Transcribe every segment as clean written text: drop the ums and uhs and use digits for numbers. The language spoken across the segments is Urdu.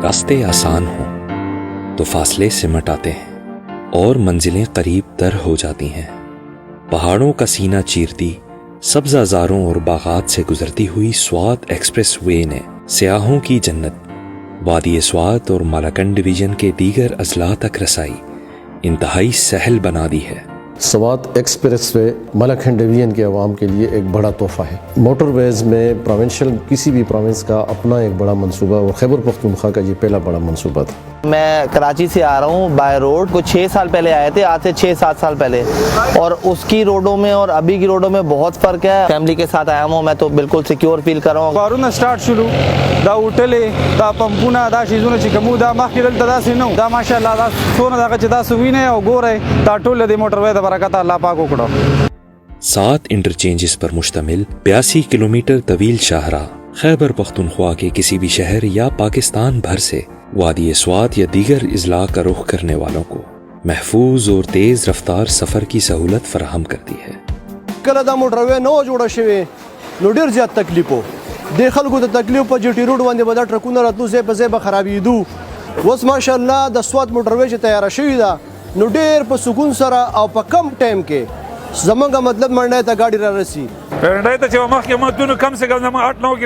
راستے آسان ہوں تو فاصلے سمٹ آتے ہیں اور منزلیں قریب تر ہو جاتی ہیں۔ پہاڑوں کا سینہ چیرتی سبزہ زاروں اور باغات سے گزرتی ہوئی سوات ایکسپریس وے نے سیاحوں کی جنت وادی سوات اور مالاکنڈ ڈویژن کے دیگر اضلاع تک رسائی انتہائی سہل بنا دی ہے۔ Swat express way Malakand division کے عوام کے لیے ایک بڑا تحفہ ہے۔ موٹر ویز میں پروونشل کسی بھی پروونس کا اپنا ایک بڑا منصوبہ اور خیبر پختونخوا کا یہ پہلا بڑا منصوبہ تھا۔ میں کراچی سے آ رہا ہوں بائی روڈ، کچھ 6 سال پہلے آئے تھے، آج سے 6-7 سال پہلے، اور اس کی روڈوں میں اور ابھی کی روڈوں میں بہت فرق ہے۔ فیملی کے ساتھ آیا ہوں، میں تو بالکل سیکیور فیل کر رہا ہوں۔ کارونه سٹارټ شلو دا هوټلې دا پمپونه دا شیزونه چې کومو دا مخکې دلته داسې نه دا ماشاءالله دا څونه دغه چې دا سوینه او ګورئ دا ټول د موټر وې د برکت الله پاک وکړو۔ 7 انٹرچینجز پر مشتمل 82 کلومیٹر طویل شاہراہ خیبر پختونخوا کے کسی بھی شہر یا پاکستان بھر سے وادی سوات یا دیگر اضلاع کا رخ کرنے والوں کو محفوظ اور تیز رفتار سفر کی سہولت فراہم کرتی ہے۔ کله دا موټر وې نو جوړه شوې نو ډېر زیات تکلیف و، د خلکو د تکلیف په جی ټي روډ باندې به دا ټرکونه راتلو ځای په ځای به خرابېدو، اوس ماشاءالله د سوات موټر وې چې تیاره شوې ده نو ډېر په سکون سره او په کم ټایم کې زمونږ مطلب منډی ته گاډي را رسي۔ منډی ته چې مخکې مدونه کم سے کم 8-9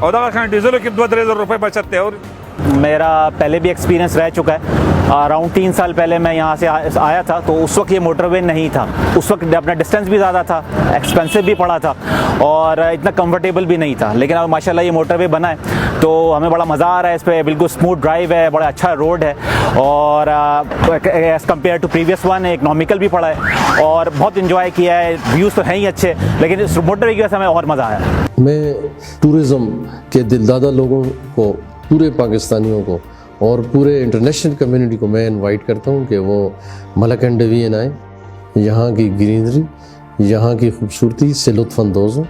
اور دغه خان ډیزل کې 2-3 روپے بچت ہے۔ اور میرا پہلے بھی ایکسپیرینس رہ چکا ہے۔ اراؤنڈ 3 سال پہلے میں یہاں سے آیا تھا تو اس وقت یہ موٹر وے نہیں تھا، اس وقت اپنا ڈسٹینس بھی زیادہ تھا، ایکسپینسو بھی پڑا تھا اور اتنا کمفرٹیبل بھی نہیں تھا، لیکن اب ماشاءاللہ یہ موٹر وے بنا ہے تو ہمیں بڑا مزہ آ رہا ہے اس پہ، بالکل اسموتھ ڈرائیو ہے، بڑا اچھا روڈ ہے اور as compare to previous one economical بھی پڑا ہے اور بہت انجوائے کیا ہے۔ ویوز تو ہیں ہی اچھے لیکن اس موٹر وے کی وجہ سے ہمیں اور مزہ آیا۔ میں ٹورزم کے دلدادہ لوگوں کو، پورے پاکستانیوں کو اور پورے انٹرنیشنل کمیونٹی کو میں انوائٹ کرتا ہوں کہ وہ مالاکنڈ ڈویژن آئیں، یہاں کی گرینری، یہاں کی خوبصورتی سے لطف اندوز ہوں۔